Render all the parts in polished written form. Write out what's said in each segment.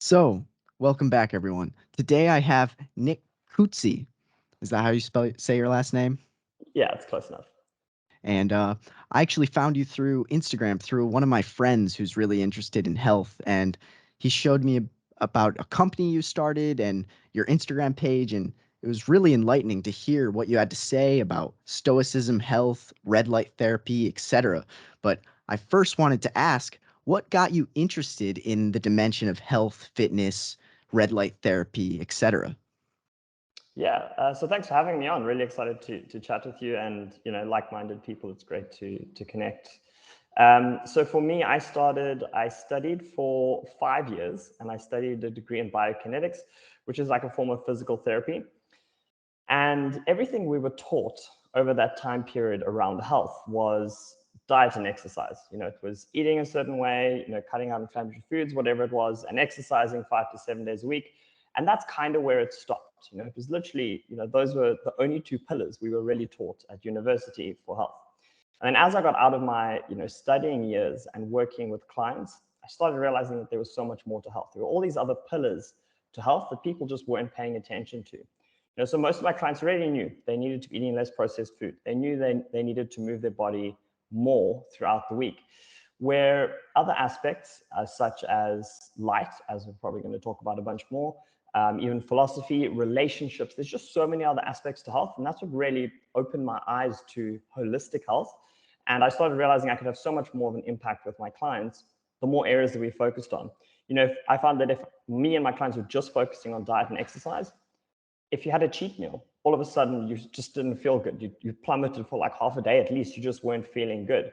So, welcome back, everyone. Today I have Nick Coetzee. Is that how you say your last name? Yeah, it's close enough. And I actually found you through Instagram through one of my friends who's really interested in health, and he showed me about a company you started and your Instagram page, and it was really enlightening to hear what you had to say about stoicism, health, red light therapy, etc. But I first wanted to ask, what got you interested in the dimension of health, fitness, red light therapy, etc.? Yeah, so thanks for having me on. Really excited to chat with you and like-minded people. It's great to connect. So for me, I studied for 5 years, and I studied a degree in biokinetics, which is like a form of physical therapy. And everything we were taught over that time period around health was diet and exercise. It was eating a certain way, cutting out inflammatory foods, whatever it was, and exercising 5 to 7 days a week. And that's kind of where it stopped. It was literally, those were the only two pillars we were really taught at university for health. And then as I got out of my, studying years and working with clients, I started realizing that there was so much more to health. There were all these other pillars to health that people just weren't paying attention to. So most of my clients already knew they needed to be eating less processed food. They knew they needed to move their body more throughout the week. Where other aspects, such as light, as we're probably going to talk about a bunch more, even philosophy, relationships, there's just so many other aspects to health. And that's what really opened my eyes to holistic health. And I started realizing I could have so much more of an impact with my clients, the more areas that we focused on. I found that if me and my clients were just focusing on diet and exercise, if you had a cheat meal, all of a sudden you just didn't feel good. You plummeted for like half a day at least. You just weren't feeling good.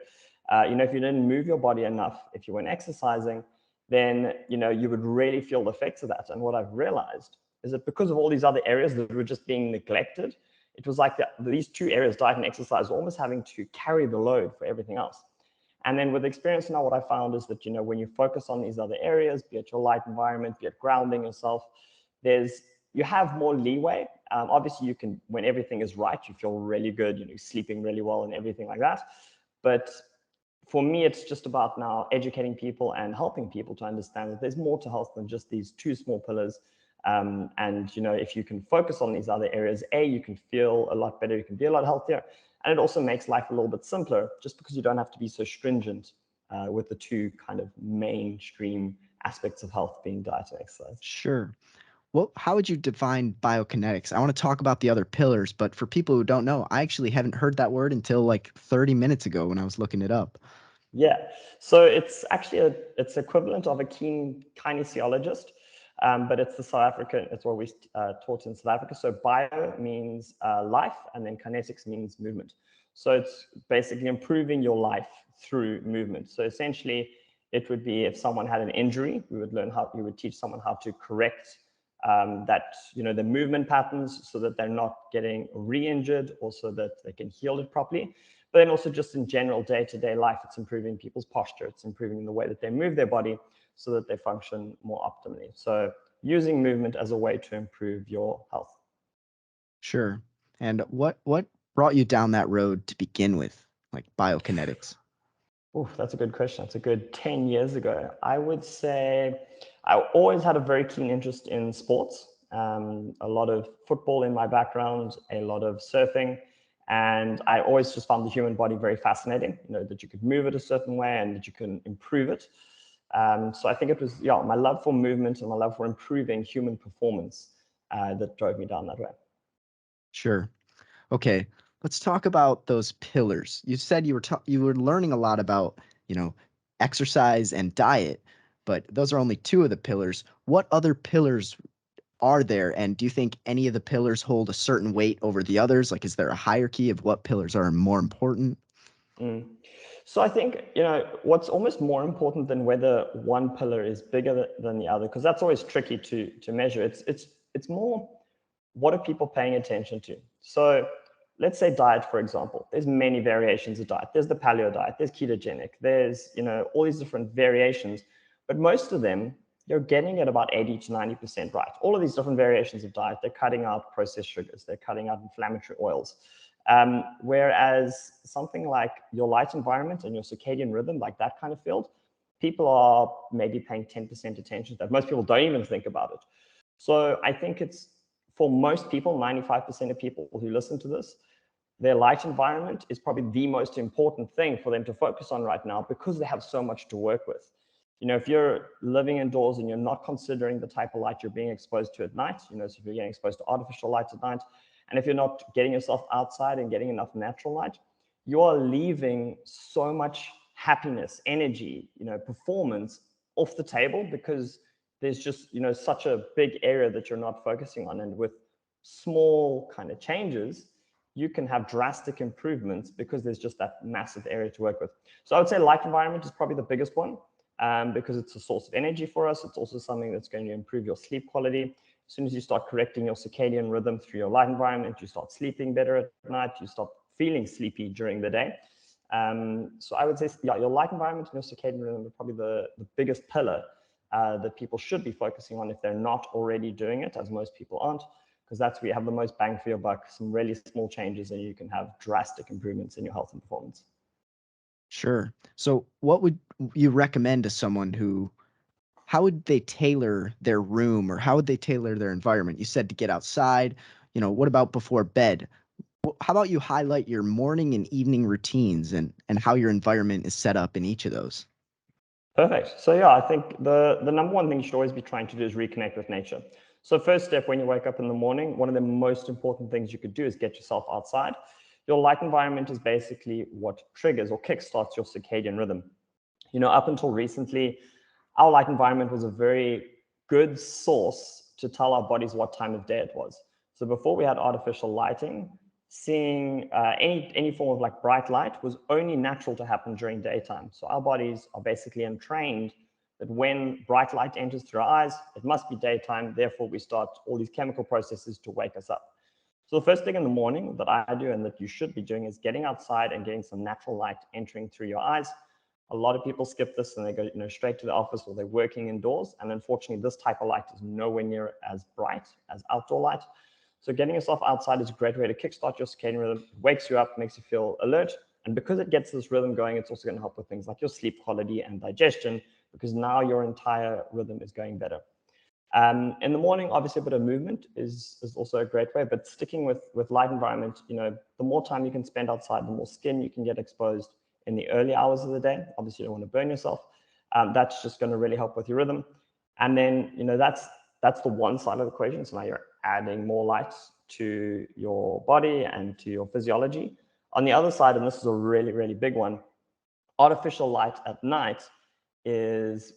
If you didn't move your body enough, if you weren't exercising, then you would really feel the effects of that. And what I've realized is that because of all these other areas that were just being neglected, it was like these two areas, diet and exercise, were almost having to carry the load for everything else. And then with experience now, what I found is that when you focus on these other areas, be it your light environment, be it grounding yourself, you have more leeway. Obviously, you can, when everything is right, you feel really good, sleeping really well and everything like that. But for me, it's just about now educating people and helping people to understand that there's more to health than just these two small pillars. And if you can focus on these other areas, you can feel a lot better, you can be a lot healthier, and it also makes life a little bit simpler, just because you don't have to be so stringent with the two kind of mainstream aspects of health being diet and exercise. Sure. Well, how would you define biokinetics? I want to talk about the other pillars, but for people who don't know, I actually haven't heard that word until like 30 minutes ago when I was looking it up. Yeah, so it's actually it's equivalent of a keen kinesiologist, but it's the South African. It's what we taught in South Africa. So bio means life, and then kinetics means movement. So it's basically improving your life through movement. So essentially, it would be if someone had an injury, we would teach someone how to correct the movement patterns so that they're not getting re-injured, or so that they can heal it properly. But then also just in general day-to-day life, it's improving people's posture. It's improving the way that they move their body so that they function more optimally. So using movement as a way to improve your health. Sure. And what brought you down that road to begin with, like biokinetics? Oh, that's a good question. That's a good 10 years ago. I would say I always had a very keen interest in sports. A lot of football in my background, a lot of surfing. And I always just found the human body very fascinating, that you could move it a certain way and that you can improve it. So I think it was, my love for movement and my love for improving human performance that drove me down that way. Sure. Okay. Let's talk about those pillars. You said you were learning a lot about, you know, exercise and diet, but those are only two of the pillars. What other pillars are there? And do you think any of the pillars hold a certain weight over the others? Like, is there a hierarchy of what pillars are more important? Mm. So I think, what's almost more important than whether one pillar is bigger than the other, because that's always tricky to measure. It's more, what are people paying attention to? So let's say diet, for example. There's many variations of diet. There's the paleo diet, there's ketogenic, there's all these different variations, but most of them, you're getting it about 80 to 90% right. All of these different variations of diet, they're cutting out processed sugars, they're cutting out inflammatory oils. Whereas something like your light environment and your circadian rhythm, like that kind of field, people are maybe paying 10% attention to that. Most people don't even think about it. So I think it's, for most people, 95% of people who listen to this, their light environment is probably the most important thing for them to focus on right now, because they have so much to work with. If you're living indoors and you're not considering the type of light you're being exposed to at night, so if you're getting exposed to artificial light at night, and if you're not getting yourself outside and getting enough natural light, you are leaving so much happiness, energy, performance off the table, because there's just, such a big area that you're not focusing on. And with small kind of changes, you can have drastic improvements, because there's just that massive area to work with. So I would say light environment is probably the biggest one, because it's a source of energy for us. It's also something that's going to improve your sleep quality. As soon as you start correcting your circadian rhythm through your light environment, you start sleeping better at night, you stop feeling sleepy during the day. So I would say, your light environment and your circadian rhythm are probably the biggest pillar that people should be focusing on if they're not already doing it, as most people aren't, because that's where you have the most bang for your buck. Some really small changes and you can have drastic improvements in your health and performance. Sure. So what would you recommend to someone who, how would they tailor their room, or how would they tailor their environment? You said to get outside, what about before bed? How about you highlight your morning and evening routines, and how your environment is set up in each of those? Perfect. So yeah, I think the number one thing you should always be trying to do is reconnect with nature. So first step, when you wake up in the morning, one of the most important things you could do is get yourself outside. Your light environment is basically what triggers or kickstarts your circadian rhythm. Up until recently, our light environment was a very good source to tell our bodies what time of day it was. So before we had artificial lighting, seeing any form of like bright light was only natural to happen during daytime. So our bodies are basically entrained that when bright light enters through our eyes, it must be daytime. Therefore, we start all these chemical processes to wake us up. So the first thing in the morning that I do, and that you should be doing, is getting outside and getting some natural light entering through your eyes. A lot of people skip this and they go, straight to the office, or they're working indoors. And unfortunately, this type of light is nowhere near as bright as outdoor light. So getting yourself outside is a great way to kickstart your circadian rhythm. It wakes you up, makes you feel alert. And because it gets this rhythm going, it's also going to help with things like your sleep quality and digestion, because now your entire rhythm is going better. In the morning, obviously, a bit of movement is also a great way, but sticking with light environment, the more time you can spend outside, the more skin you can get exposed in the early hours of the day. Obviously, you don't want to burn yourself. That's just going to really help with your rhythm. And then, that's the one side of the equation. So now you're adding more light to your body and to your physiology. On the other side, and this is a really, really big one, artificial light at night is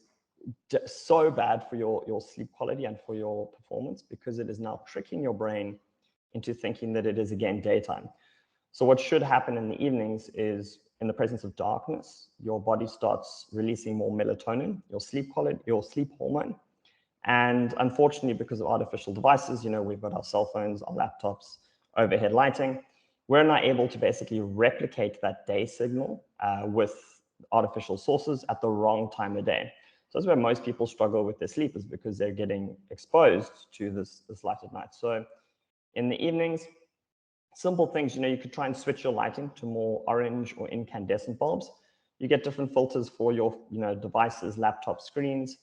so bad for your sleep quality and for your performance, because it is now tricking your brain into thinking that it is again daytime. So what should happen in the evenings is, in the presence of darkness, your body starts releasing more melatonin, your sleep quality, your sleep hormone. And unfortunately, because of artificial devices, we've got our cell phones, our laptops, overhead lighting, we're not able to basically replicate that day signal with artificial sources at the wrong time of day. So that's where most people struggle with their sleep, is because they're getting exposed to this light at night. So in the evenings, simple things, you could try and switch your lighting to more orange or incandescent bulbs. You get different filters for your devices, laptop screens,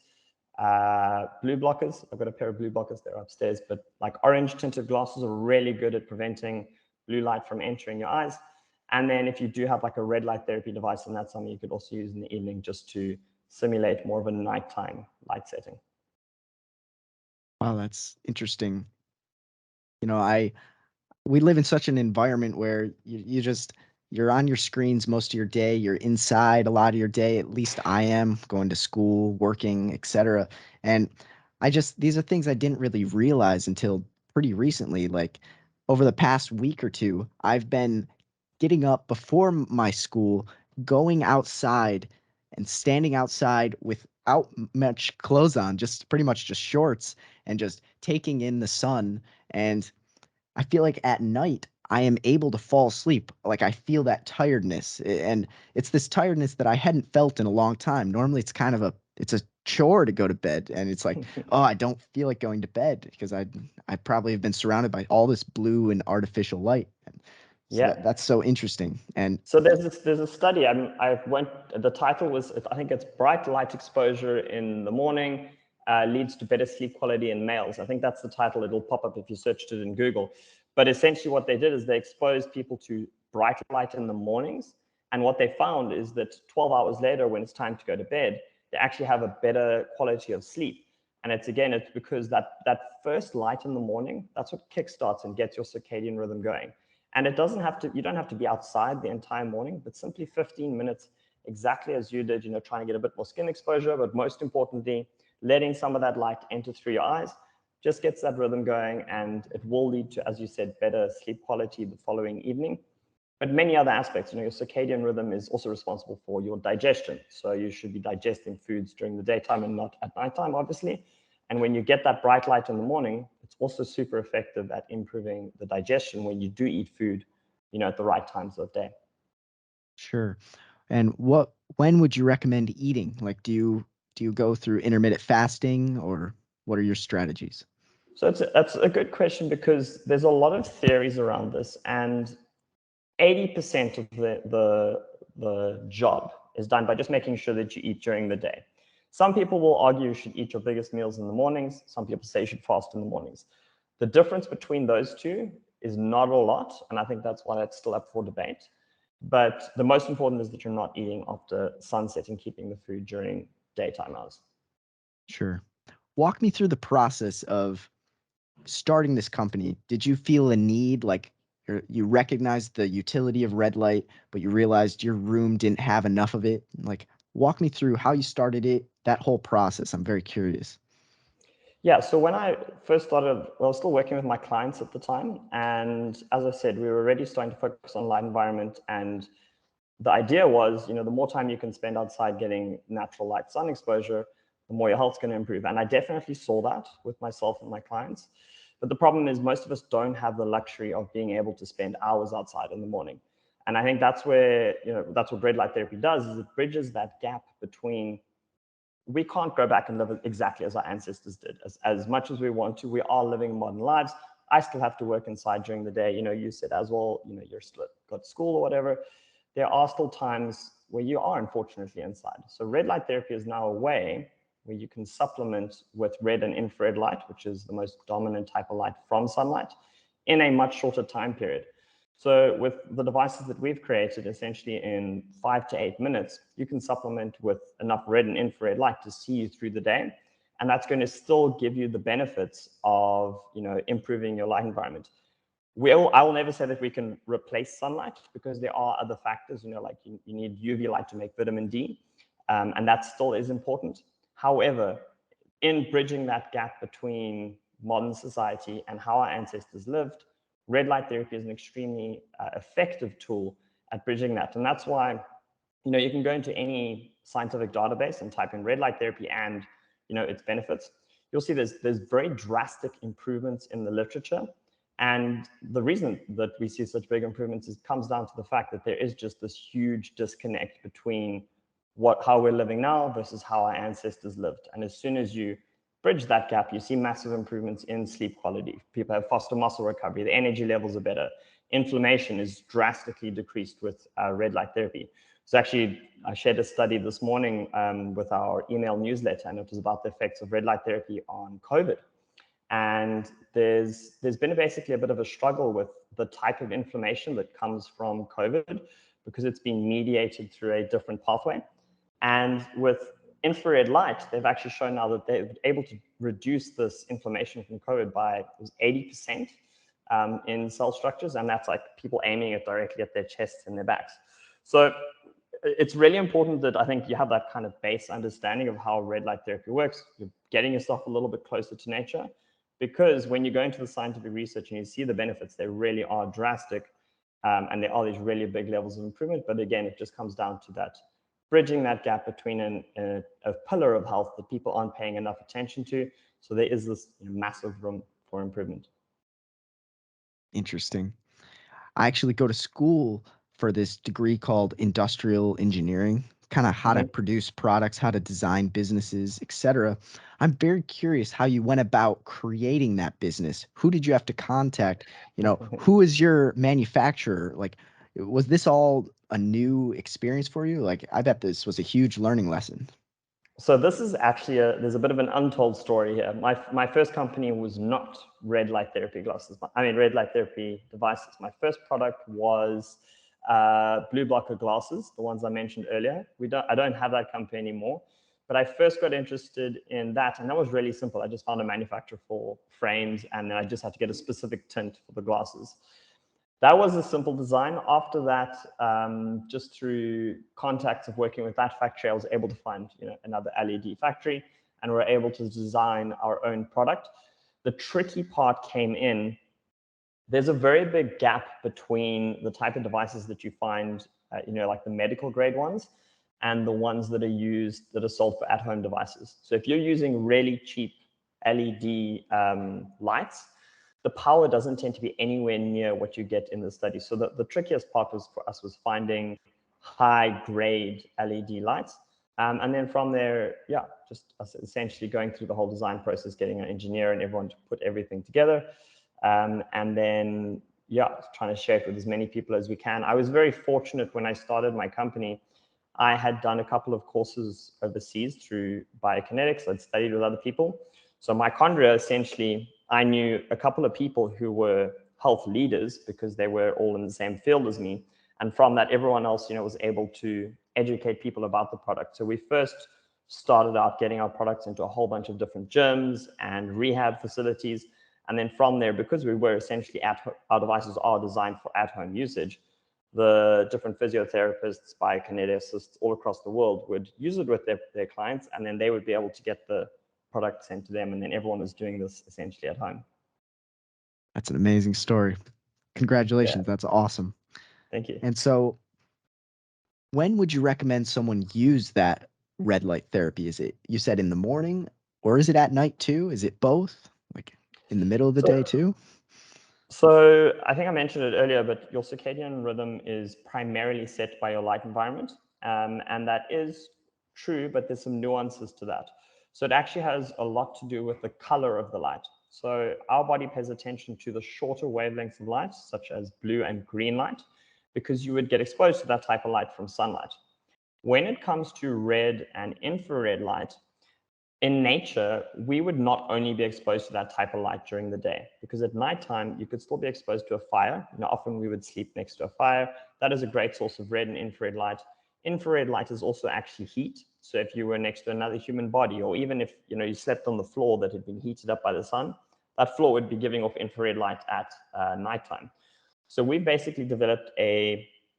blue blockers. I've got a pair of blue blockers there upstairs, but like orange tinted glasses are really good at preventing blue light from entering your eyes. And then if you do have like a red light therapy device, then that's something you could also use in the evening, just to simulate more of a nighttime light setting. Wow, that's interesting. I we live in such an environment where you're on your screens most of your day, you're inside a lot of your day. At least I am, going to school, working, etc. And these are things I didn't really realize until pretty recently. Like over the past week or two, I've been getting up before my school, going outside and standing outside without much clothes on, just pretty much just shorts, and just taking in the sun. And I feel like at night I am able to fall asleep. Like I feel that tiredness, and it's this tiredness that I hadn't felt in a long time. Normally it's a chore to go to bed, and it's like, oh, I don't feel like going to bed because I probably have been surrounded by all this blue and artificial light. So Yeah. that's so interesting. And So there's a study. I went. The title was, I think it's bright light exposure in the morning leads to better sleep quality in males. I think that's the title. It'll pop up if you searched it in Google. But essentially, what they did is they exposed people to bright light in the mornings, and what they found is that 12 hours later, when it's time to go to bed, they actually have a better quality of sleep. And it's because that first light in the morning, that's what kickstarts and gets your circadian rhythm going. And you don't have to be outside the entire morning, but simply 15 minutes, exactly as you did, trying to get a bit more skin exposure, but most importantly, letting some of that light enter through your eyes just gets that rhythm going, and it will lead to, as you said, better sleep quality the following evening. But many other aspects, your circadian rhythm is also responsible for your digestion. So you should be digesting foods during the daytime and not at nighttime, obviously. And when you get that bright light in the morning, it's also super effective at improving the digestion when you do eat food, at the right times of day. sure. And when would you recommend eating? Like, do you go through intermittent fasting, or what are your strategies? So that's a good question, because there's a lot of theories around this, and 80% of the job is done by just making sure that you eat during the day. Some people will argue you should eat your biggest meals in the mornings. Some people say you should fast in the mornings. The difference between those two is not a lot, and I think that's why it's still up for debate. But the most important is that you're not eating after sunset and keeping the food during daytime hours. Sure. Walk me through the process of starting this company. Did you feel a need, like you recognized the utility of red light, but you realized your room didn't have enough of it? Like, walk me through how you started it, that whole process. I'm very curious. Yeah, so when I first started, I was still working with my clients at the time. And as I said, we were already starting to focus on light environment. And the idea was, the more time you can spend outside getting natural light sun exposure, the more your health's going to improve. And I definitely saw that with myself and my clients. But the problem is most of us don't have the luxury of being able to spend hours outside in the morning. And I think that's where, that's what red light therapy does, is it bridges that gap between, we can't go back and live exactly as our ancestors did. As much as we want to, we are living modern lives. I still have to work inside during the day. You said as well, you're still got school or whatever. There are still times where you are unfortunately inside. So red light therapy is now a way where you can supplement with red and infrared light, which is the most dominant type of light from sunlight, in a much shorter time period. So with the devices that we've created, essentially in 5 to 8 minutes, you can supplement with enough red and infrared light to see you through the day. And that's going to still give you the benefits of, improving your light environment. I will never say that we can replace sunlight, because there are other factors, like you need UV light to make vitamin D, and that still is important. However, in bridging that gap between modern society and how our ancestors lived, red light therapy is an extremely effective tool at bridging that. And that's why, you can go into any scientific database and type in red light therapy and, its benefits. You'll see there's very drastic improvements in the literature. And the reason that we see such big improvements comes down to the fact that there is just this huge disconnect between how we're living now versus how our ancestors lived. And as soon as you bridge that gap, you see massive improvements in sleep quality. People have faster muscle recovery. The energy levels are better. Inflammation is drastically decreased with red light therapy. So actually, I shared a study this morning with our email newsletter, and it was about the effects of red light therapy on COVID. And there's been basically a bit of a struggle with the type of inflammation that comes from COVID, because it's been mediated through a different pathway. And with infrared light, they've actually shown now that they're able to reduce this inflammation from COVID by 80% in cell structures. And that's like people aiming it directly at their chests and their backs. So it's really important that I think you have that kind of base understanding of how red light therapy works. You're getting yourself a little bit closer to nature, because when you go into the scientific research and you see the benefits, they really are drastic. And there are these really big levels of improvement. But again, it just comes down to that bridging that gap between a pillar of health that people aren't paying enough attention to. So there is this massive room for improvement. Interesting. I actually go to school for this degree called industrial engineering kind of how to Mhm. produce products, how to design businesses, etc. I'm very curious how you went about creating that business. Who did you have to contact? Who is your manufacturer? Like, was this all a new experience for you? Like, I bet this was a huge learning lesson. So this is actually there's a bit of an untold story here. My first company was not red light therapy glasses. I mean, red light therapy devices. My first product was blue blocker glasses, the ones I mentioned earlier. I don't have that company anymore, but I first got interested in that, and that was really simple. I just found a manufacturer for frames, and then I just had to get a specific tint for the glasses. That was a simple design. After that, just through contacts of working with that factory, I was able to find another LED factory, and we're able to design our own product. The tricky part came in. There's a very big gap between the type of devices that you find, like the medical grade ones, and the ones that are sold for at-home devices. So if you're using really cheap LED lights, the power doesn't tend to be anywhere near what you get in the study. So the trickiest part for us was finding high grade LED lights. And then from there, just us essentially going through the whole design process, getting an engineer and everyone to put everything together. And then, trying to share it with as many people as we can. I was very fortunate when I started my company. I had done a couple of courses overseas through biokinetics. I'd studied with other people. So MyChondria, essentially, I knew a couple of people who were health leaders because they were all in the same field as me. And from that, everyone else, was able to educate people about the product. So we first started out getting our products into a whole bunch of different gyms and rehab facilities. And then from there, because we were essentially our devices are designed for at-home usage, the different physiotherapists, biokineticists all across the world would use it with their clients, and then they would be able to get the product sent to them, and then everyone was doing this essentially at home. That's an amazing story. Yeah, Congratulations. That's awesome. thank you. And so, when would you recommend someone use that red light therapy? Is it, you said, in the morning, or is it at night too? Is it both? Like in the middle of the day So, too? so I think I mentioned it earlier, but your circadian rhythm is primarily set by your light environment. And that is true, but there's some nuances to that. So it actually has a lot to do with the color of the light. So our body pays attention to the shorter wavelengths of light, such as blue and green light, because you would get exposed to that type of light from sunlight. When it comes to red and infrared light, in nature, we would not only be exposed to that type of light during the day, because at nighttime, you could still be exposed to a fire. Often we would sleep next to a fire. That is a great source of red and infrared light. Infrared light is also actually heat. So if you were next to another human body, or even if you slept on the floor that had been heated up by the sun, that floor would be giving off infrared light at nighttime. So we basically developed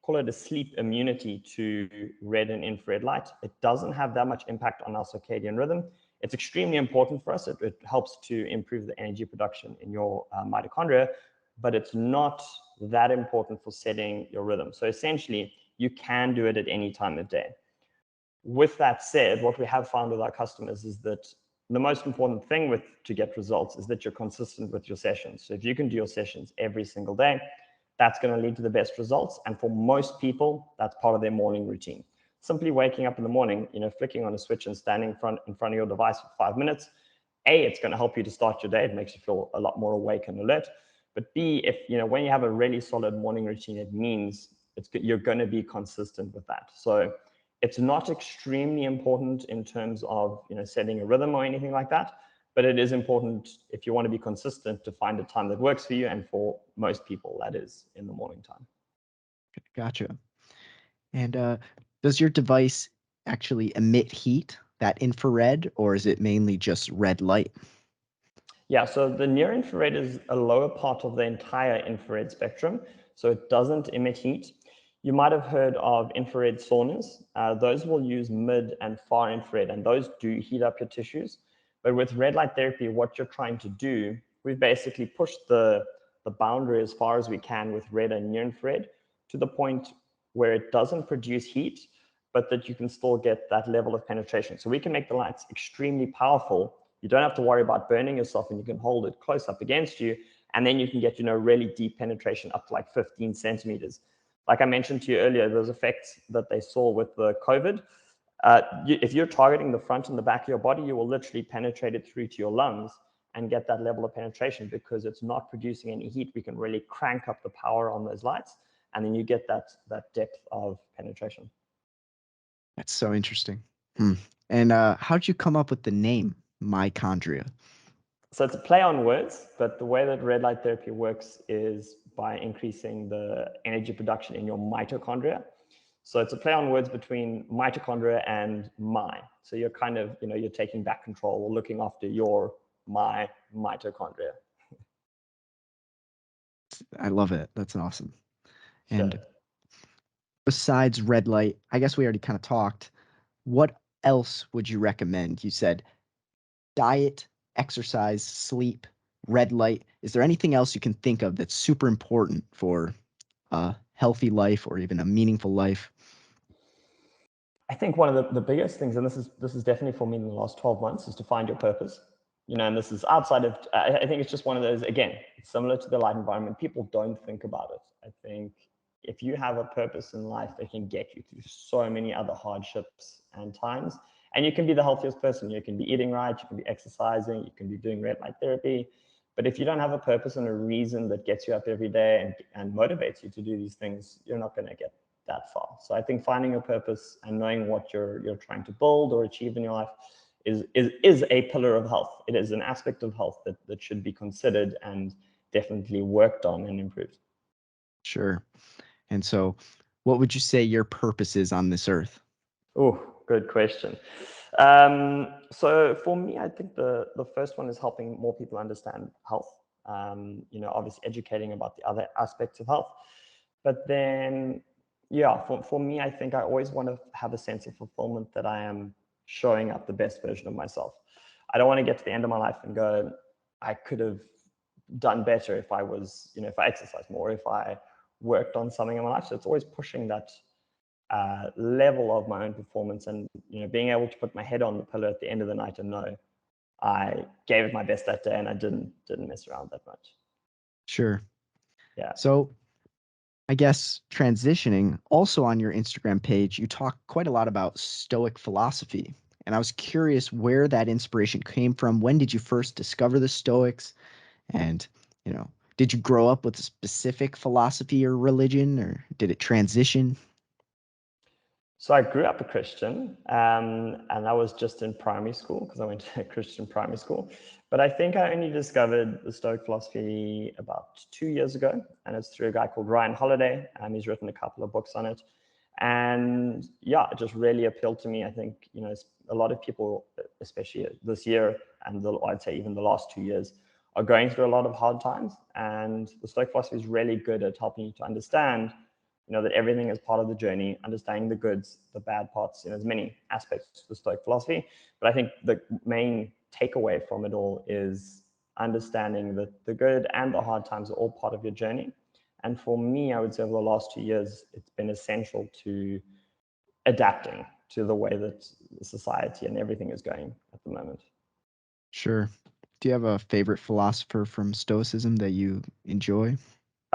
call it a sleep immunity to red and infrared light. It doesn't have that much impact on our circadian rhythm. It's extremely important for us. It helps to improve the energy production in your mitochondria, but it's not that important for setting your rhythm. So essentially, you can do it at any time of day. With that said, what we have found with our customers is that the most important thing to get results is that you're consistent with your sessions. So if you can do your sessions every single day, that's going to lead to the best results. And for most people, that's part of their morning routine. Simply waking up in the morning, flicking on a switch and standing in front of your device for 5 minutes, A, it's going to help you to start your day. It makes you feel a lot more awake and alert. But B, when you have a really solid morning routine, it means you're going to be consistent with that. So it's not extremely important in terms of setting a rhythm or anything like that, but it is important if you want to be consistent to find a time that works for you, and for most people, that is in the morning time. Gotcha. And does your device actually emit heat, that infrared, or is it mainly just red light? Yeah, so the near infrared is a lower part of the entire infrared spectrum, so it doesn't emit heat. You might have heard of infrared saunas. Those will use mid and far infrared, and those do heat up your tissues. But with red light therapy, what you're trying to do, we've basically pushed the boundary as far as we can with red and near infrared to the point where it doesn't produce heat, but that you can still get that level of penetration. So we can make the lights extremely powerful. You don't have to worry about burning yourself, and you can hold it close up against you. And then you can get, really deep penetration up to like 15 centimeters. like I mentioned to you earlier, those effects that they saw with the COVID, if you're targeting the front and the back of your body, you will literally penetrate it through to your lungs and get that level of penetration because it's not producing any heat. We can really crank up the power on those lights, and then you get that depth of penetration. That's so interesting. And how'd you come up with the name MyChondria? So it's a play on words, but the way that red light therapy works is by increasing the energy production in your mitochondria. So it's a play on words between mitochondria and my. So you're kind of, you're taking back control or looking after your mitochondria. I love it. That's awesome. Sure. And besides red light, I guess we already kind of talked. What else would you recommend? You said diet, exercise, sleep, red light. Is there anything else you can think of that's super important for a healthy life or even a meaningful life? I think one of the biggest things, and this is definitely for me in the last 12 months, is to find your purpose. And this is outside of, I think it's just one of those, again, it's similar to the light environment. People don't think about it. I think if you have a purpose in life, it can get you through so many other hardships and times. And you can be the healthiest person. You can be eating right, you can be exercising, you can be doing red light therapy. But if you don't have a purpose and a reason that gets you up every day and motivates you to do these things, you're not going to get that far. So I think finding your purpose and knowing what you're trying to build or achieve in your life is a pillar of health. It is an aspect of health that should be considered and definitely worked on and improved. Sure. And so, what would you say your purpose is on this earth? Oh, good question. So for me, I think the first one is helping more people understand health. Obviously educating about the other aspects of health. But then, yeah, for me, I think I always want to have a sense of fulfillment that I am showing up the best version of myself. I don't want to get to the end of my life and go, I could have done better if I was, if I exercised more, if I worked on something in my life. So it's always pushing that level of my own performance, and being able to put my head on the pillow at the end of the night and know I gave it my best that day and I didn't mess around that much. Sure. Yeah. So, I guess transitioning, also on your Instagram page, you talk quite a lot about Stoic philosophy. And I was curious where that inspiration came from. When did you first discover the Stoics? And, did you grow up with a specific philosophy or religion, or did it transition? So I grew up a Christian, and that was just in primary school because I went to a Christian primary school. But I think I only discovered the Stoic philosophy about 2 years ago, and it's through a guy called Ryan Holiday. He's written a couple of books on it, and yeah, it just really appealed to me. I think a lot of people, especially this year, and I'd say even the last 2 years, are going through a lot of hard times, and the Stoic philosophy is really good at helping you to understand that everything is part of the journey, understanding the goods, the bad parts. There's many aspects to the Stoic philosophy, but I think the main takeaway from it all is understanding that the good and the hard times are all part of your journey. And for me, I would say over the last 2 years, it's been essential to adapting to the way that society and everything is going at the moment. Sure. Do you have a favorite philosopher from Stoicism that you enjoy?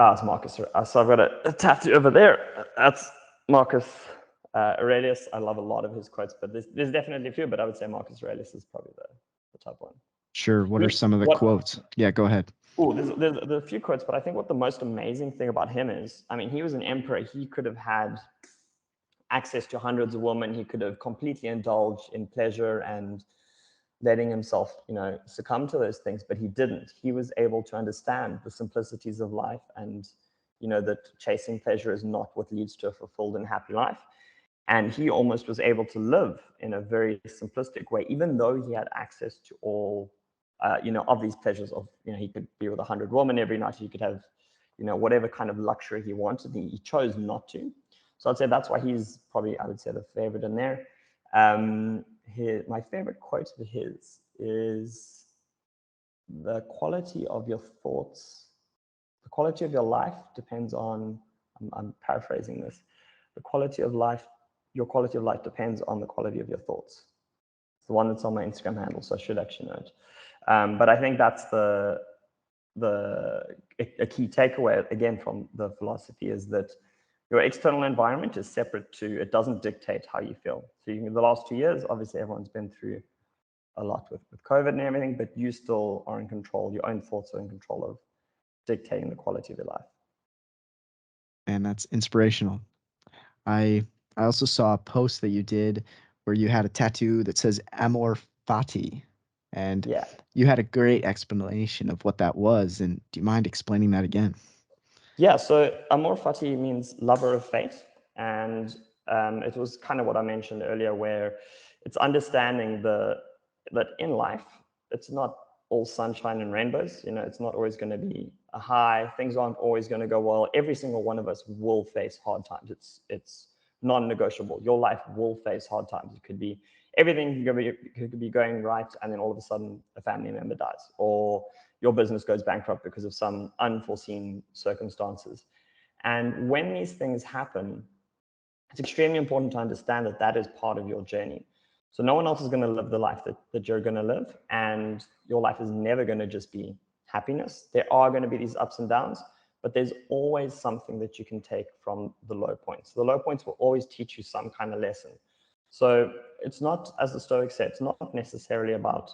It's Marcus. So I've got a tattoo over there. That's Marcus Aurelius. I love a lot of his quotes, but there's definitely a few, but I would say Marcus Aurelius is probably the top one. Sure. What are some of the quotes? Yeah, go ahead. Oh, there's a few quotes, but I think what the most amazing thing about him is, he was an emperor. He could have had access to hundreds of women. He could have completely indulged in pleasure and letting himself, succumb to those things, but he didn't. He was able to understand the simplicities of life, and that chasing pleasure is not what leads to a fulfilled and happy life. And he almost was able to live in a very simplistic way, even though he had access to all, of these pleasures of, he could be with 100 women every night. He could have, whatever kind of luxury he wanted. He chose not to. So I'd say that's why he's probably, I would say, the favorite in there. My favorite quote of his is, the quality of your thoughts, the quality of your life depends on, I'm paraphrasing this, the quality of life, your quality of life depends on the quality of your thoughts. It's the one that's on my Instagram handle, so I should actually know it. But I think that's a key takeaway, again, from the philosophy, is that your external environment is separate to, it doesn't dictate how you feel. So in the last 2 years, obviously everyone's been through a lot with COVID and everything, but you still are in control. Your own thoughts are in control of dictating the quality of your life. And that's inspirational. I I also saw a post that you did where you had a tattoo that says Amor Fati, and Yeah. you had a great explanation of what that was. And do you mind explaining that again? Yeah, so Amor Fati means lover of fate. And it was kind of what I mentioned earlier, where it's understanding that in life, it's not all sunshine and rainbows. You know, it's not always going to be a high. Things aren't always going to go well. Every single one of us will face hard times. It's non-negotiable. Your life will face hard times. It could be everything could be going right, and then all of a sudden a family member dies, or your business goes bankrupt because of some unforeseen circumstances. And when these things happen, it's extremely important to understand that that is part of your journey. So no one else is going to live the life that you're going to live, and your life is never going to just be happiness. There are going to be these ups and downs, but there's always something that you can take from the low points. The low points will always teach you some kind of lesson. So it's not, as the Stoics say, it's not necessarily about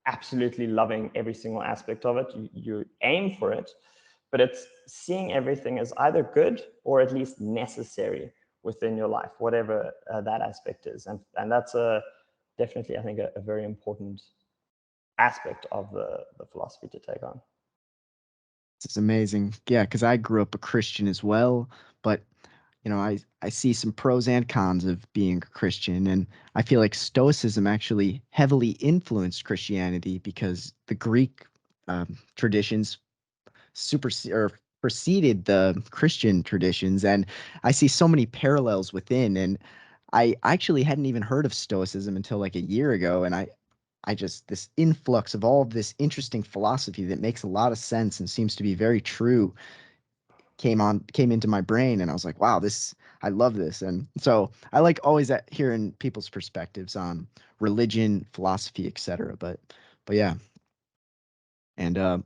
absolutely loving every single aspect of it. You aim for it, but it's seeing everything as either good or at least necessary within your life, whatever that aspect is. And that's definitely, I think, a very important aspect of the philosophy to take on. It's amazing. Yeah, because I grew up a Christian as well, but I see some pros and cons of being a Christian, and I feel like Stoicism actually heavily influenced Christianity because the Greek traditions or preceded the Christian traditions, and I see so many parallels within. And I actually hadn't even heard of Stoicism until like a year ago, and I just this influx of all of this interesting philosophy that makes a lot of sense and seems to be very true came into my brain, and I was like, wow, this I love this. And so I like always hearing people's perspectives on religion, philosophy, etc. But yeah. And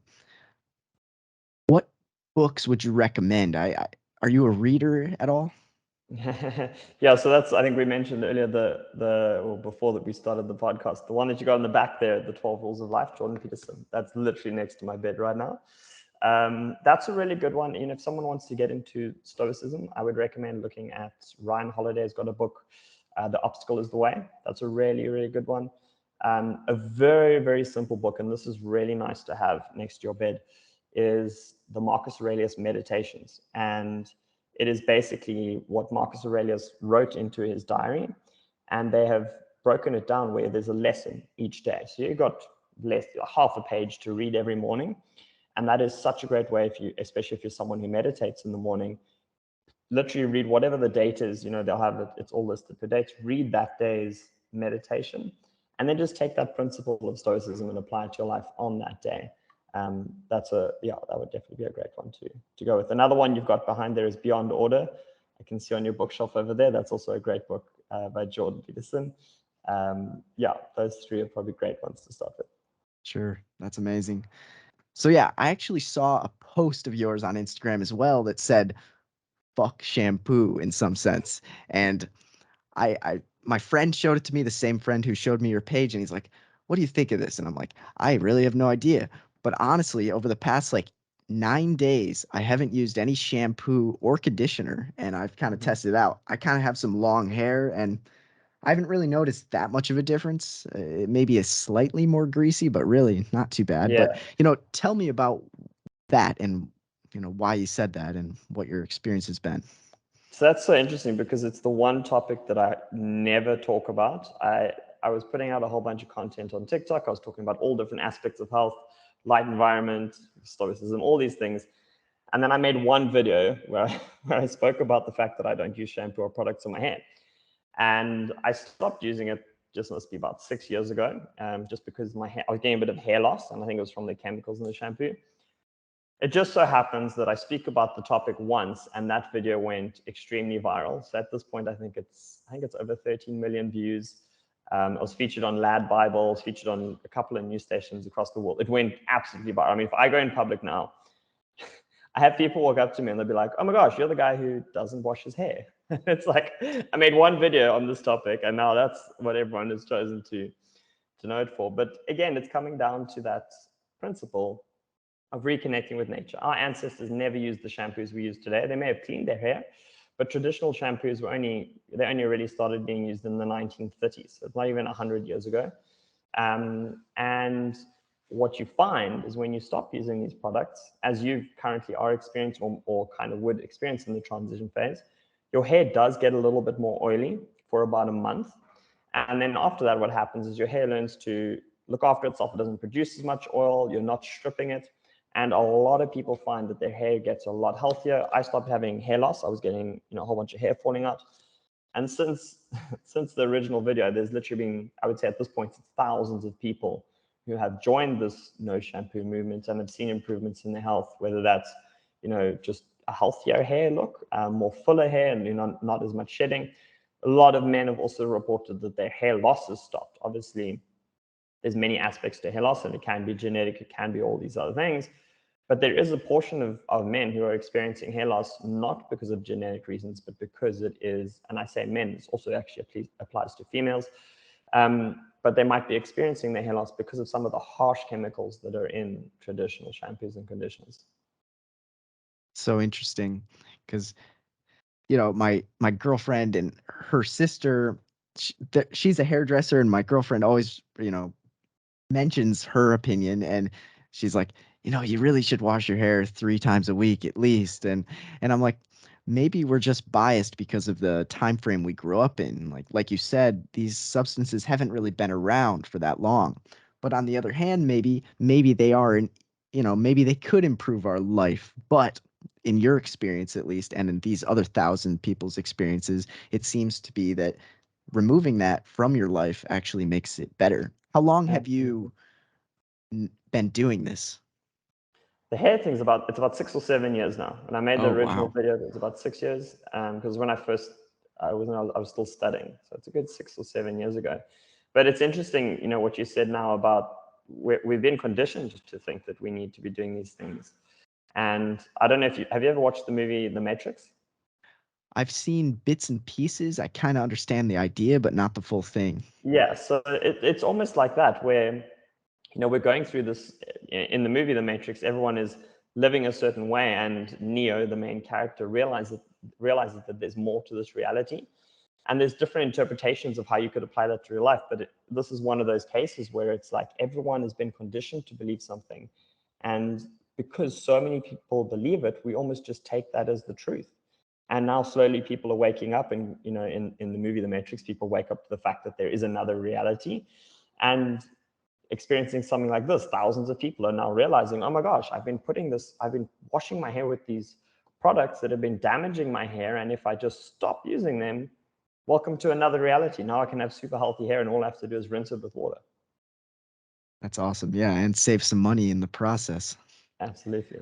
what books would you recommend? I are you a reader at all? Yeah, so that's, I think we mentioned earlier or before that we started the podcast, the one that you got in the back there, the 12 Rules of Life, Jordan Peterson. That's literally next to my bed right now. That's a really good one. If someone wants to get into Stoicism, I would recommend looking at Ryan Holiday's got a book, The Obstacle is the Way. That's a really, really good one. A very, very simple book, and this is really nice to have next to your bed, is the Marcus Aurelius Meditations. And it is basically what Marcus Aurelius wrote into his diary, and they have broken it down where there's a lesson each day. So you've got half a page to read every morning. And that is such a great way, especially if you're someone who meditates in the morning, literally read whatever the date is, they'll have it, it's all listed per date, read that day's meditation, and then just take that principle of Stoicism and apply it to your life on that day. That would definitely be a great one to go with. Another one you've got behind there is Beyond Order. I can see on your bookshelf over there. That's also a great book by Jordan Peterson. Those three are probably great ones to start with. Sure, that's amazing. So yeah, I actually saw a post of yours on Instagram as well that said "fuck shampoo" in some sense, and my friend showed it to me, the same friend who showed me your page, and he's like, "What do you think of this?" And I'm like, "I really have no idea." But honestly, over the past like 9 days, I haven't used any shampoo or conditioner, and I've kind of tested it out. I kind of have some long hair, and I haven't really noticed that much of a difference. It maybe is slightly more greasy, but really not too bad. Yeah. But tell me about that, and why you said that and what your experience has been. So that's so interesting because it's the one topic that I never talk about. I was putting out a whole bunch of content on TikTok. I was talking about all different aspects of health, light environment, stoicism, all these things. And then I made one video where I spoke about the fact that I don't use shampoo or products on my hair. And I stopped using it, just must be about 6 years ago, just because I was getting a bit of hair loss, and I think it was from the chemicals in the shampoo. It just so happens that I speak about the topic once, and that video went extremely viral. So at this point, I think it's over 13 million views. It was featured on Lad Bible, it was featured on a couple of news stations across the world. It went absolutely viral. I mean, if I go in public now, I have people walk up to me and they'll be like, "Oh my gosh, you're the guy who doesn't wash his hair." It's like I made one video on this topic, and now that's what everyone has chosen to know it for. But again, it's coming down to that principle of reconnecting with nature. Our ancestors never used the shampoos we use today. They may have cleaned their hair, but traditional shampoos they only really started being used in the 1930s. So it's not even 100 years ago. And what you find is when you stop using these products, as you currently are experiencing or kind of would experience in the transition phase, your hair does get a little bit more oily for about a month. And then after that, what happens is your hair learns to look after itself. It doesn't produce as much oil. You're not stripping it. And a lot of people find that their hair gets a lot healthier. I stopped having hair loss. I was getting, a whole bunch of hair falling out. And since the original video, there's literally been, I would say at this point, thousands of people who have joined this no shampoo movement and have seen improvements in their health, whether that's, just a healthier hair look, more fuller hair, and not as much shedding. A lot of men have also reported that their hair loss has stopped. Obviously, there's many aspects to hair loss, and it can be genetic, it can be all these other things. But there is a portion of men who are experiencing hair loss, not because of genetic reasons, but because it is, and I say men, this also actually applies to females, but they might be experiencing their hair loss because of some of the harsh chemicals that are in traditional shampoos and conditioners. So interesting, because my girlfriend and her sister, she's a hairdresser, and my girlfriend always mentions her opinion, and she's like, you really should wash your hair 3 times a week at least, and I'm like, maybe we're just biased because of the time frame we grew up in. Like you said, these substances haven't really been around for that long. But on the other hand, maybe they are, and maybe they could improve our life. But in your experience, at least, and in these other 1,000 people's experiences, it seems to be that removing that from your life actually makes it better. How long have you been doing this? The hair thing it's about 6 or 7 years now. When I made the Oh, original wow. video, it was about 6 years. Because when I first, I was still studying. So it's a good 6 or 7 years ago. But it's interesting, what you said now about we've been conditioned to think that we need to be doing these things. And I don't know if have you ever watched the movie The Matrix? I've seen bits and pieces. I kind of understand the idea, but not the full thing. Yeah. So it's almost like that where we're going through this in the movie The Matrix. Everyone is living a certain way, and Neo, the main character, realizes that there's more to this reality, and there's different interpretations of how you could apply that to real life. But this is one of those cases where it's like everyone has been conditioned to believe something, and because so many people believe it, we almost just take that as the truth. And now slowly people are waking up, and in the movie The Matrix, people wake up to the fact that there is another reality. And experiencing something like this, thousands of people are now realizing, oh my gosh, I've been washing my hair with these products that have been damaging my hair. And if I just stop using them, welcome to another reality. Now I can have super healthy hair, and all I have to do is rinse it with water. That's awesome. Yeah, and save some money in the process. Absolutely.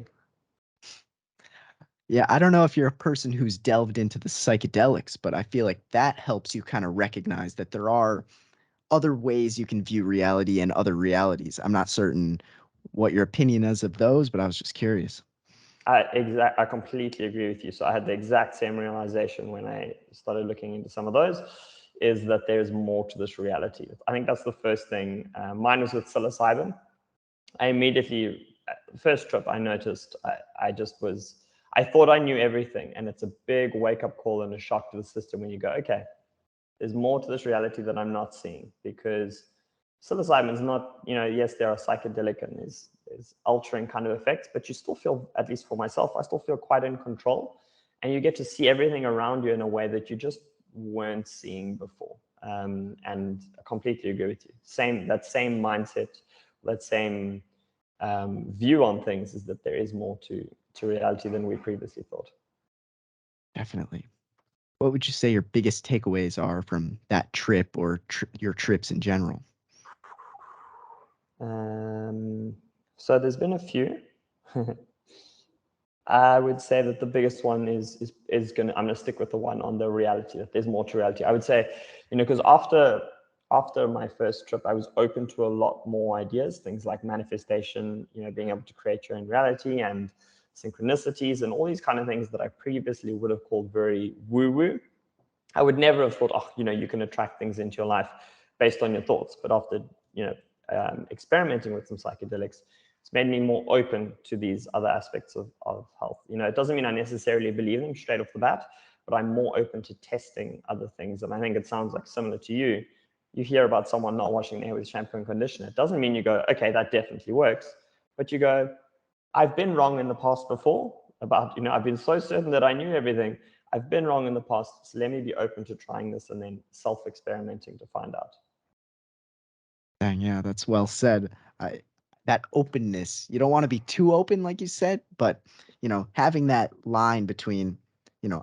Yeah, I don't know if you're a person who's delved into the psychedelics, but I feel like that helps you kind of recognize that there are other ways you can view reality and other realities. I'm not certain what your opinion is of those, but I was just curious. I completely agree with you. So I had the exact same realization when I started looking into some of those, is that there's more to this reality. I think that's the first thing. Mine was with psilocybin. I immediately, first trip, I noticed I thought I knew everything. And it's a big wake up call and a shock to the system when you go, okay, there's more to this reality that I'm not seeing. Because psilocybin is not, yes, there are psychedelic and there's altering kind of effects, but you still feel, at least for myself, I still feel quite in control. And you get to see everything around you in a way that you just weren't seeing before. And I completely agree with you. That same mindset, that same view on things, is that there is more to reality than we previously thought. Definitely. What would you say your biggest takeaways are from that trip or your trips in general? So there's been a few. I would say that the biggest one is I'm gonna stick with the one on the reality, that there's more to reality. I would say, because after my first trip, I was open to a lot more ideas, things like manifestation, being able to create your own reality, and synchronicities and all these kind of things that I previously would have called very woo-woo. I would never have thought, oh, you can attract things into your life based on your thoughts. But after, experimenting with some psychedelics, it's made me more open to these other aspects of health. It doesn't mean I necessarily believe them straight off the bat, but I'm more open to testing other things. And I think it sounds like similar to you. You hear about someone not washing their hair with shampoo and conditioner. It doesn't mean you go, okay, that definitely works. But you go, I've been wrong in the past before about, I've been so certain that I knew everything. I've been wrong in the past. So let me be open to trying this and then self-experimenting to find out. Dang, yeah, that's well said. That openness, you don't want to be too open, like you said, but having that line between,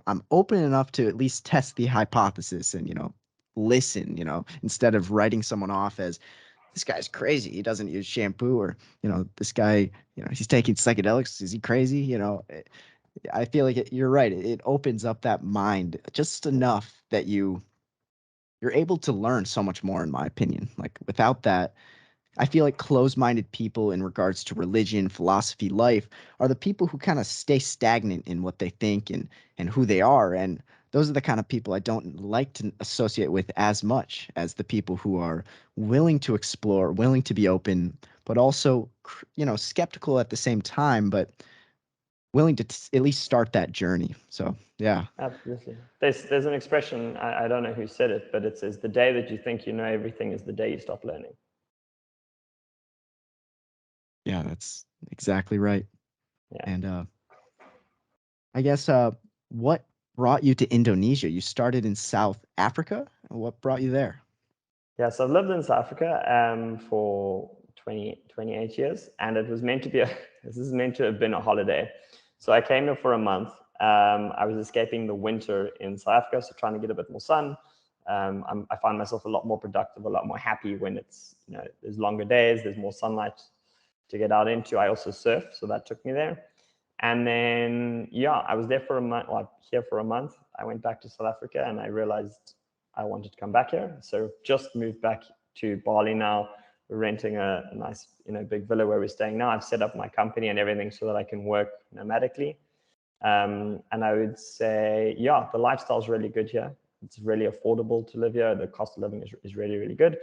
I'm open enough to at least test the hypothesis and, listen, instead of writing someone off as this guy's crazy. He doesn't use shampoo, or, this guy, he's taking psychedelics. Is he crazy? I feel like you're right. It opens up that mind just enough that you're able to learn so much more, in my opinion. Like without that, I feel like closed-minded people in regards to religion, philosophy, life are the people who kind of stay stagnant in what they think and who they are. And those are the kind of people I don't like to associate with as much as the people who are willing to explore, willing to be open, but also, skeptical at the same time, but willing to at least start that journey. So, yeah. Absolutely. There's an expression, I don't know who said it, but it says, the day that you think you know everything is the day you stop learning. Yeah, that's exactly right. Yeah. And I guess what brought you to Indonesia? You started in South Africa. What brought you there? Yeah, so I've lived in South Africa for 28 years, and it was meant to be this is meant to have been a holiday. So I came here for a month. I was escaping the winter in South Africa, so trying to get a bit more sun. I find myself a lot more productive, a lot more happy when it's, there's longer days, there's more sunlight to get out into. I also surf, so that took me there. And then, I was there for a month, here for a month. I went back to South Africa and I realized I wanted to come back here. So just moved back to Bali now. We're renting a nice, big villa where we're staying now. I've set up my company and everything so that I can work nomadically. And I would say, the lifestyle is really good here. It's really affordable to live here. The cost of living is really, really good.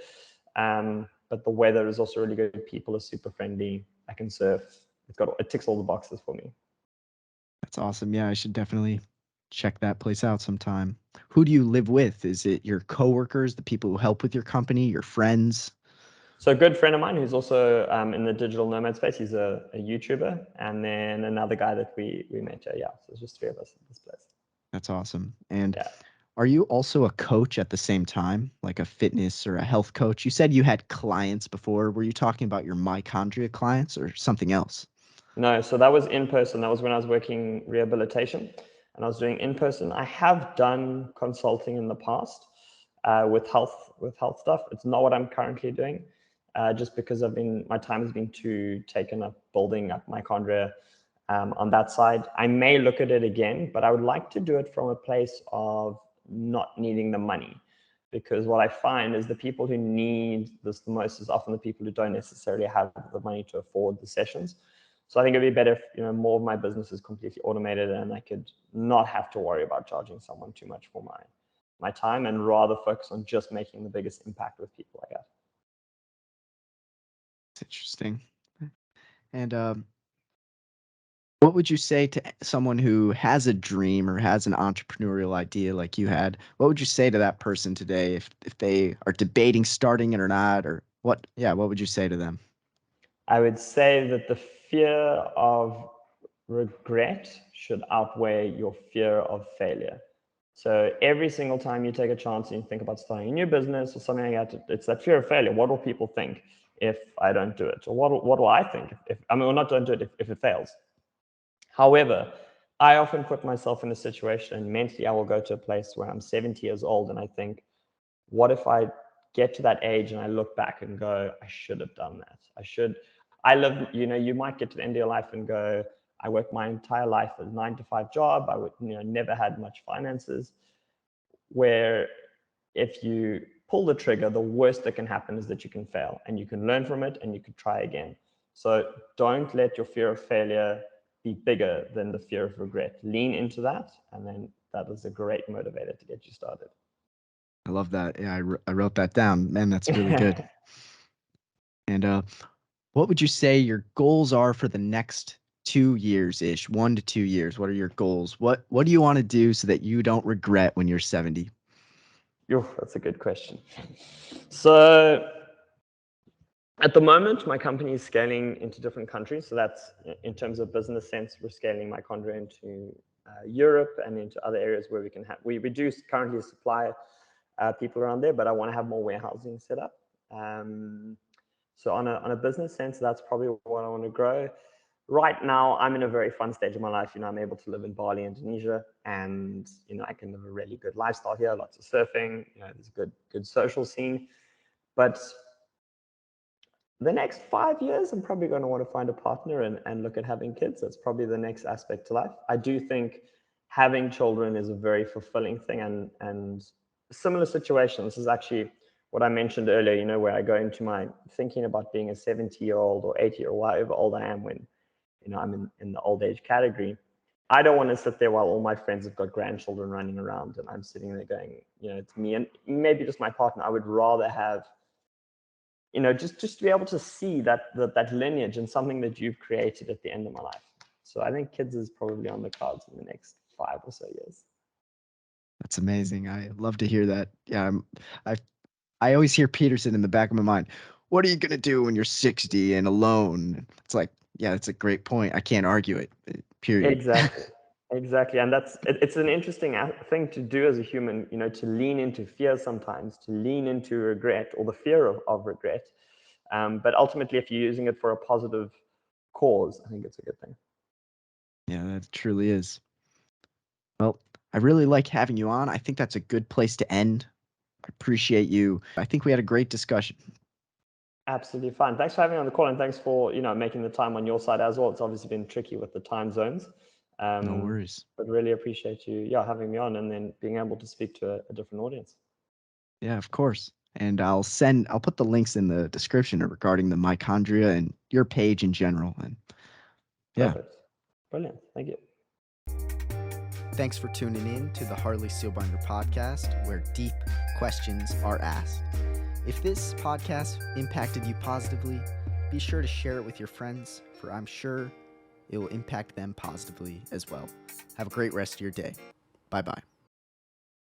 But the weather is also really good. People are super friendly. I can surf. It ticks all the boxes for me. That's awesome. Yeah, I should definitely check that place out sometime. Who do you live with? Is it your coworkers, the people who help with your company, your friends? So a good friend of mine who's also in the digital nomad space, he's a YouTuber, and then another guy that we met here. Yeah, so it's just three of us in this place. That's awesome. And Yeah. are you also a coach at the same time, like a fitness or a health coach? You said you had clients before. Were you talking about your MyChondria clients or something else? No, so that was in person. That was when I was working rehabilitation and I was doing in person. I have done consulting in the past with health stuff. It's not what I'm currently doing, just because my time has been too taken up building up MyChondria on that side. I may look at it again, but I would like to do it from a place of not needing the money. Because what I find is the people who need this the most is often the people who don't necessarily have the money to afford the sessions. So I think it'd be better if more of my business is completely automated and I could not have to worry about charging someone too much for my time, and rather focus on just making the biggest impact with people, I guess. It's interesting. And what would you say to someone who has a dream or has an entrepreneurial idea like you had? What would you say to that person today if they are debating starting it or not, or what? Yeah, what would you say to them? I would say that the fear of regret should outweigh your fear of failure. So every single time you take a chance and you think about starting a new business or something like that, it's that fear of failure. What will people think if I don't do it? Or what will I think if I mean, well, not don't do it if it fails. However, I often put myself in a situation, and mentally I will go to a place where I'm 70 years old and I think, what if I get to that age and I look back and go, I should have done that. You might get to the end of your life and go, I worked my entire life a 9 to 5 job. I would, never had much finances. Where if you pull the trigger, the worst that can happen is that you can fail and you can learn from it and you could try again. So don't let your fear of failure be bigger than the fear of regret. Lean into that, and then that is a great motivator to get you started. I love that. Yeah, I wrote that down. Man, that's really good. And what would you say your goals are for the next 2 years ish, 1 to 2 years? What are your goals? What do you want to do so that you don't regret when you're 70? Yo, that's a good question. So at the moment, my company is scaling into different countries. So that's in terms of business sense, we're scaling MyChondria into Europe and into other areas where we can have, we do currently supply people around there, but I want to have more warehousing set up. So on a business sense, that's probably what I want to grow. Right now, I'm in a very fun stage of my life. I'm able to live in Bali, Indonesia, and I can live a really good lifestyle here. Lots of surfing. There's a good social scene. But the next 5 years, I'm probably going to want to find a partner and look at having kids. That's probably the next aspect to life. I do think having children is a very fulfilling thing, and similar situation. This is actually what I mentioned earlier, where I go into my thinking about being a 70-year-old or 80-year-old, whatever old I am when, I'm in the old age category. I don't want to sit there while all my friends have got grandchildren running around and I'm sitting there going, to me and maybe just my partner, I would rather have, just to be able to see that lineage and something that you've created at the end of my life. So I think kids is probably on the cards in the next 5 or so years. That's amazing. I love to hear that. Yeah, I always hear Peterson in the back of my mind. What are you going to do when you're 60 and alone? It's like, yeah, that's a great point. I can't argue it. Period. Exactly. And it's an interesting thing to do as a human, to lean into fear sometimes, to lean into regret or the fear of regret. But ultimately, if you're using it for a positive cause, I think it's a good thing. Yeah, that truly is. Well, I really like having you on. I think that's a good place to end. I appreciate you. I think we had a great discussion. Absolutely fine. Thanks for having me on the call, and thanks for making the time on your side as well. It's obviously been tricky with the time zones. No worries. But really appreciate you having me on and then being able to speak to a different audience. Yeah, of course. And I'll put the links in the description regarding the MyChondria and your page in general. And yeah. Perfect. Brilliant. Thank you. Thanks for tuning in to the Harley Seelbinder Podcast, where deep questions are asked. If this podcast impacted you positively, be sure to share it with your friends, for I'm sure it will impact them positively as well. Have a great rest of your day. Bye-bye.